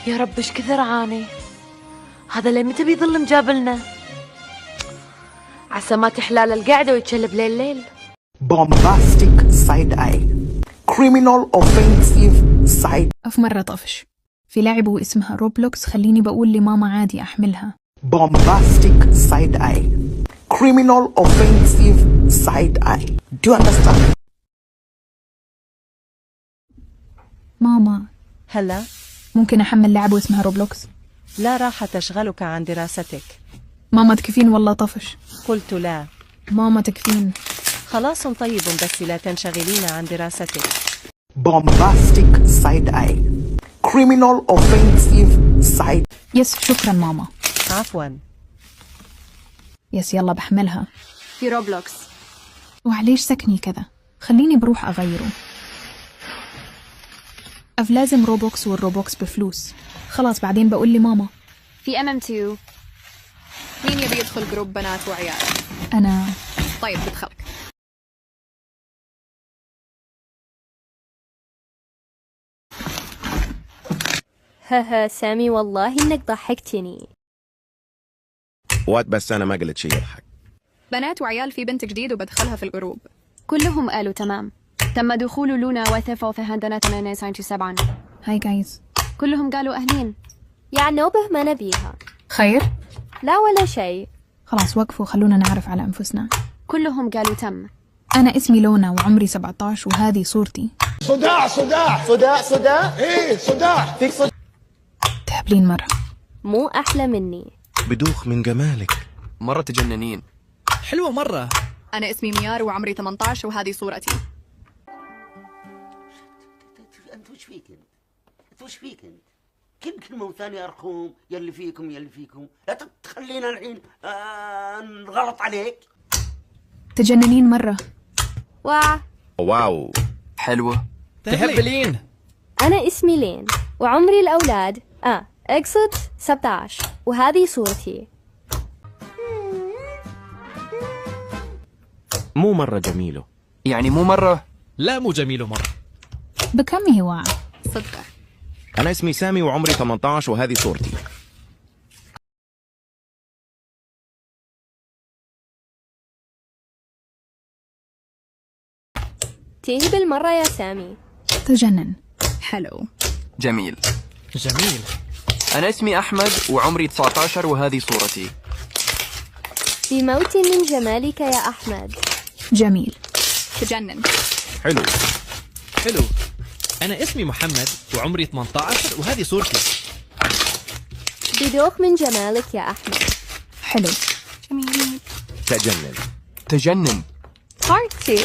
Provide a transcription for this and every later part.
يا رب ايش كثر عاني. هذا ليه متى بيظل مجابلنا؟ عسى ما تحلال القعده ويتشلب ليل. bombastic side eye criminal offensive side في مرة طفش في لعبة اسمها روبلوكس، خليني بقول لماما عادي أحملها. bombastic side eye criminal offensive side eye. Do you understand? ماما هلا؟ ممكن أحمل لعبة اسمها روبلوكس؟ لا راح تشغلك عن دراستك. ماما تكفين والله طفش. قلت لا. ماما تكفين. خلاص طيب بس لا تنشغلين عن دراستك. bombastic side eye criminal offensive side. يس شكرا ماما. عفوا. يس يلا بحملها. في روبلوكس. وعليش سكني كذا؟ خليني بروح أغيره. لازم روبوكس، والروبوكس بفلوس. خلاص بعدين بقول لي ماما. في MM2 مين يبي يدخل جروب بنات وعيال؟ أنا. طيب بدخلك. هاها سامي والله إنك ضحكتني. وات بس أنا ما قلت شيء يضحك. بنات وعيال في بنت جديد وبدخلها في الجروب. كلهم قالوا تمام. تم دخول لونا وثفة فهندنا 897. هاي جايز. كلهم قالوا أهلين. يعني نوبه ما نبيها. خير؟ لا ولا شيء. خلاص وقفوا خلونا نعرف على أنفسنا. كلهم قالوا تم. أنا اسمي لونا وعمري 17 وهذه صورتي. صداع ايه صداع فيك صداع. تهبلين مرة. مو أحلى مني. بدوخ من جمالك. مرة تجننين. حلوة مرة. أنا اسمي ميار وعمري 18 وهذه صورتي. انت وش فيك انت؟ كل كلمة وثانية أرقام يلي فيكم لا تخلينا الحين نغلط عليك. تجننين مرة. واو حلوة. تهبلين. أنا اسمي لين وعمري الأولاد اقصد 17 وهذه صورتي. مو مرة جميله. يعني مو مرة؟ لا مو جميل مرة. بكم هي واعي؟ صدقة. أنا اسمي سامي وعمري 18 وهذه صورتي. تيجي بالمرة يا سامي. تجنن. حلو. جميل. جميل. أنا اسمي أحمد وعمري 19 وهذه صورتي. بموت من جمالك يا أحمد. جميل. تجنن. حلو. أنا اسمي محمد وعمري 18 وهذه صورتي. بدوخ من جمالك يا أحمد. حلو. جميل. تجنن. Part 2.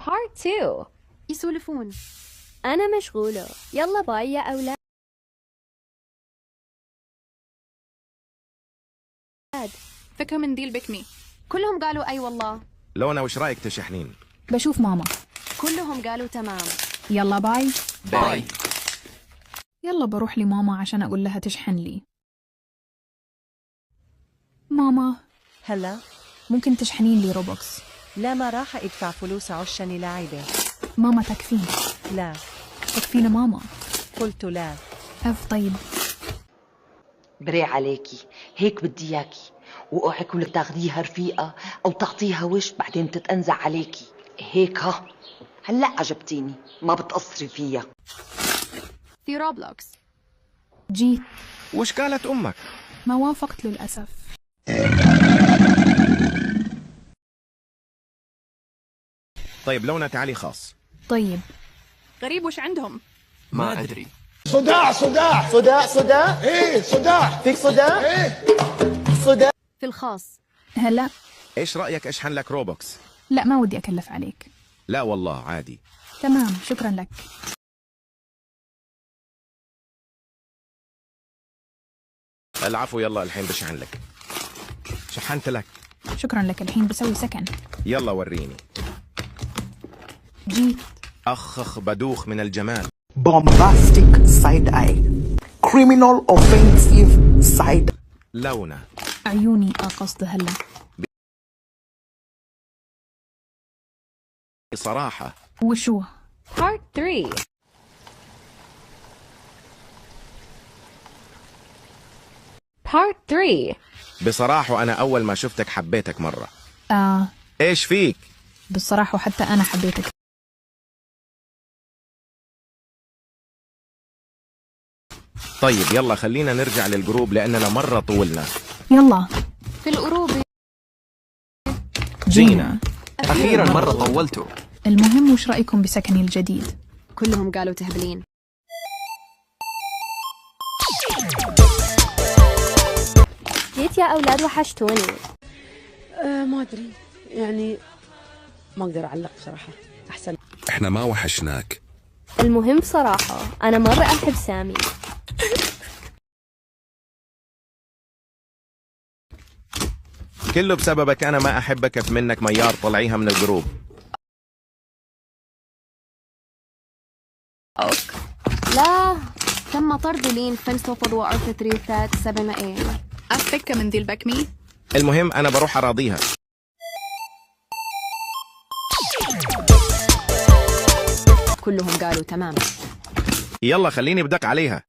Part 2. يسولفون. أنا مشغولة. يلا باي يا أولاد. فكرة منديل بكمي. كلهم قالوا أي والله. لونا وش رايك تشحنين؟ بشوف ماما. كلهم قالوا تمام. يلا باي. باي. يلا بروح لماما عشان أقول لها تشحن لي. ماما هلا؟ ممكن تشحنين لي روبوكس؟ لا ما راح ادفع فلوس عشان لعيبة. ماما تكفين. لا. تكفينا ماما. قلت لا. طيب. بري عليكي هيك بدي اياكي، واوعك ولا تاخذيها رفيقة او تعطيها وش بعدين تتأنزع عليكي هيك. هلا عجبتيني ما بتقصري فيها. في روبلوكس. جيت. وش قالت أمك؟ ما وافقت للأسف. طيب لونا تعالي خاص. طيب. غريب وش عندهم؟ ما أدري. صداع ايه صداع فيك صداع ايه صداع. في الخاص. هلا. إيش رأيك أشحن لك روبوكس؟ لا ما ودي أكلف عليك. لا والله عادي. تمام شكرا لك. العفو. يلا الحين بشحن لك. شحنت لك. شكرا لك. الحين بسوي سكن. يلا وريني. جيت. أخ بدوخ من الجمال. bombastic side eye criminal offensive side. لونا. عيوني قصد هلا. بصراحة وشو؟ Part 3. Part 3. بصراحة أنا أول ما شفتك حبيتك مرة. آه إيش فيك؟ بالصراحة حتى أنا حبيتك. طيب يلا خلينا نرجع للجروب لأننا مرة طولنا. يلا في القروب. جينا. أخيرا مرة طولتوا. المهم وش رأيكم بسكني الجديد؟ كلهم قالوا تهبلين. جيت يا أولاد وحشتوني. ما أدري يعني ما أقدر أعلق بصراحة. أحسن. إحنا ما وحشناك. المهم بصراحة أنا مرة أحب سامي. كله بسببك، أنا ما أحبك في منك ميار، طلعيها من الجروب. لا تم طرد لين فنستوفر وأرث 3 7 a. أفك من ذي البكمي. المهم أنا بروح أراضيها. كلهم قالوا تمام. يلا خليني بدق عليها.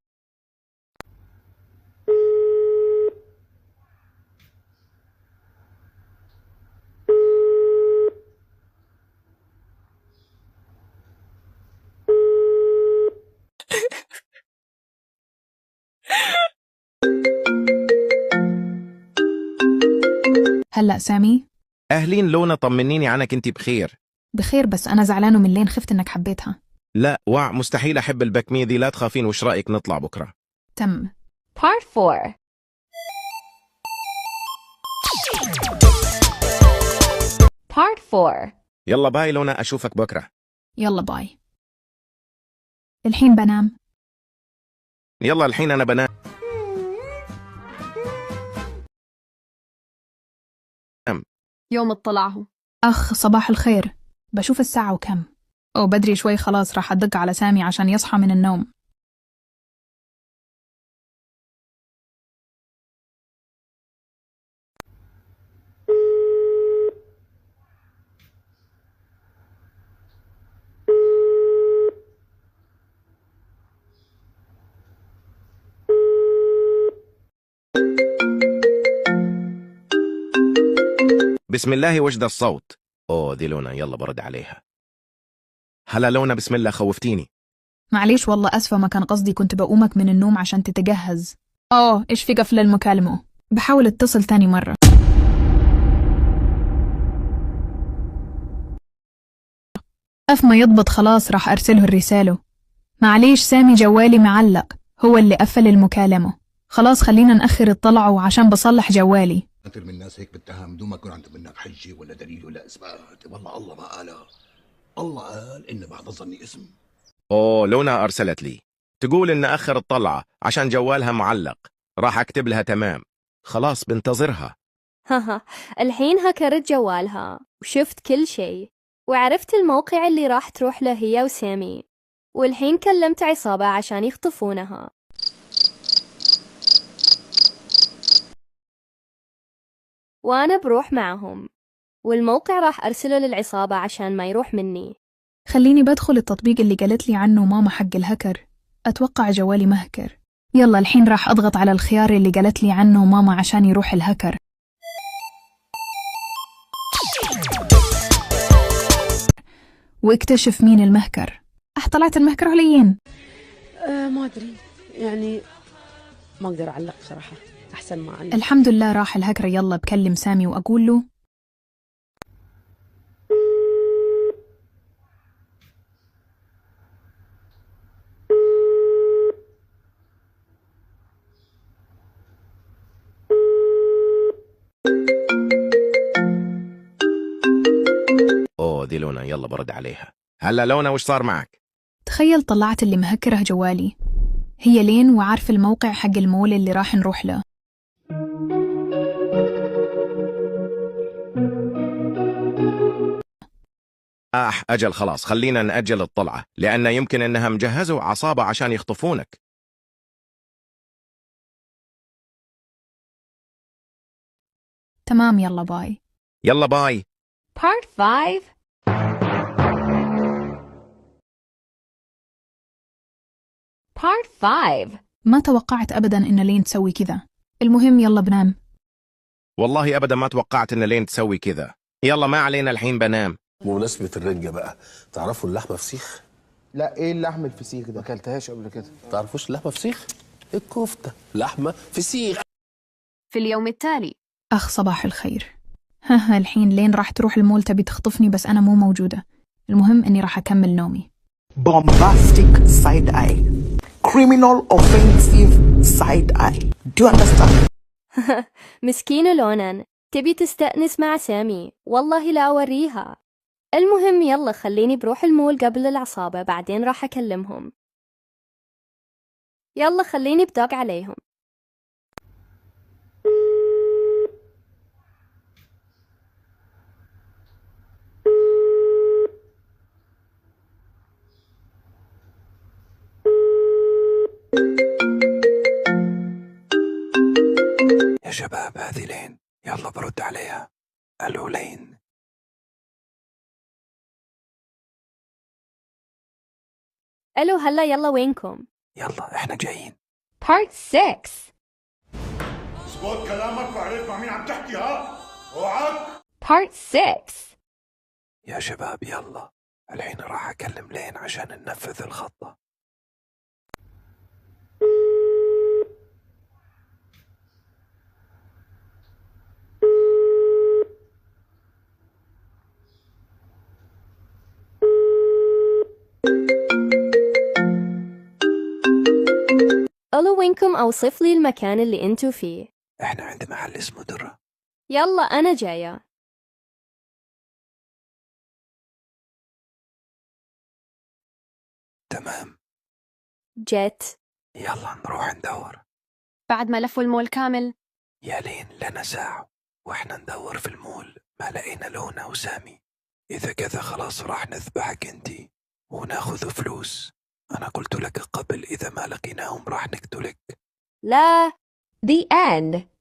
هلأ سامي؟ أهلين لونا، طمنيني عنك، أنت بخير؟ بخير، بس أنا زعلانة من لين خفت إنك حبيتها. لا مستحيل أحب البكمية دي، لا تخافين. وش رأيك نطلع بكرة؟ تم. Part 4. Part 4. يلا باي لونا، أشوفك بكرة. يلا باي. الحين بنام. يلا الحين أنا بنام. يوم اطلعه. أخ صباح الخير، بشوف الساعة وكم. أو بدري شوي، خلاص راح أدق على سامي عشان يصحى من النوم. بسم الله، وش ده الصوت؟ أوه دي لونا، يلا برد عليها. هلا لونا، بسم الله، خوفتيني. معليش والله أسفة، ما كان قصدي، كنت بقومك من النوم عشان تتجهز. إيش في قفل المكالمة؟ بحاول اتصل تاني مرة. ما يضبط، خلاص راح أرسله الرسالة. معليش سامي، جوالي معلق، هو اللي قفل المكالمة. خلاص خلينا نأخر الطلعة عشان بصلح جوالي. كثير من الناس هيك بتهم بدون ما يكون عندهم منك حجة ولا دليل ولا إثبات. والله الله ما قال. الله قال إن بعد ظني اسم. أوه لونا أرسلت لي تقول إن أخر الطلعة عشان جوالها معلق. راح أكتب لها تمام، خلاص بنتظرها. هاها الحين هكرت جوالها وشفت كل شيء وعرفت الموقع اللي راح تروح له هي وسامي، والحين كلمت عصابة عشان يخطفونها. وأنا بروح معهم، والموقع راح أرسله للعصابة عشان ما يروح مني. خليني بدخل التطبيق اللي قالت لي عنه ماما حق الهكر، أتوقع جوالي مهكر. يلا الحين راح أضغط على الخيار اللي قالت لي عنه ماما عشان يروح الهكر. واكتشف مين المهكر. طلعت المهكر عليين. ما أدري يعني ما أقدر أعلق بصراحة. أحسن ما أعلق. الحمد لله راح الهكر. يلا بكلم سامي وأقول له أوه دي لونا، يلا برد عليها. هلا لونا، وش صار معك؟ تخيل طلعت اللي مهكره جوالي، هي لين وعارف الموقع حق المول اللي راح نروح له. أجل خلاص، خلينا نأجل الطلعة لأن يمكن إنها مجهزوا عصابة عشان يخطفونك. تمام يلا باي. يلا باي. Part 5. Part 5. ما توقعت أبدا إن لين تسوي كذا. المهم يلا بنام. والله أبدا ما توقعت إن لين تسوي كذا. يلا ما علينا الحين بنام. بمناسبة الرنجة بقى، تعرفوا اللحمة فسيخ؟ لا، ايه اللحم الفسيخ ده؟ ما اكلتهاش قبل كده. تعرفوش اللحمة فسيخ؟ الكفتة لحمة فسيخ. في اليوم التالي. أخ صباح الخير. الحين لين راح تروح المول تبي تخطفني بس أنا مو موجودة. المهم إني راح أكمل نومي. Bombastic side eye. Criminal offensive side eye. Do you understand? مسكينة لونان، تبي تستأنس مع سامي. والله لا أوريها. المهم يلا خليني بروح المول قبل العصابة، بعدين راح أكلمهم. يلا خليني بدق عليهم. يا شباب هذه لين، يلا برد عليها. ألو لين. ألو هلا، يلا وينكم؟ يلا احنا جايين. Part 6. اظبط كلامك وعرف مع مين عم تحكي ها؟ اوعك. Part 6. يا شباب يلا، الحين راح أكلم لين عشان ننفذ الخطة. ألو وينكم؟ أوصف لي المكان اللي أنتوا فيه. احنا عند محل اسمه درة. يلا أنا جاية. تمام. جت. يلا نروح ندور. بعد ما لفوا المول كامل. يا لين لنا ساعة واحنا ندور في المول، ما لقينا لونا وسامي. إذا كذا خلاص راح نذبحك انتي وناخذ فلوس. أنا قلت لك قبل إذا ما لقيناهم راح نقتلك. لا. The end.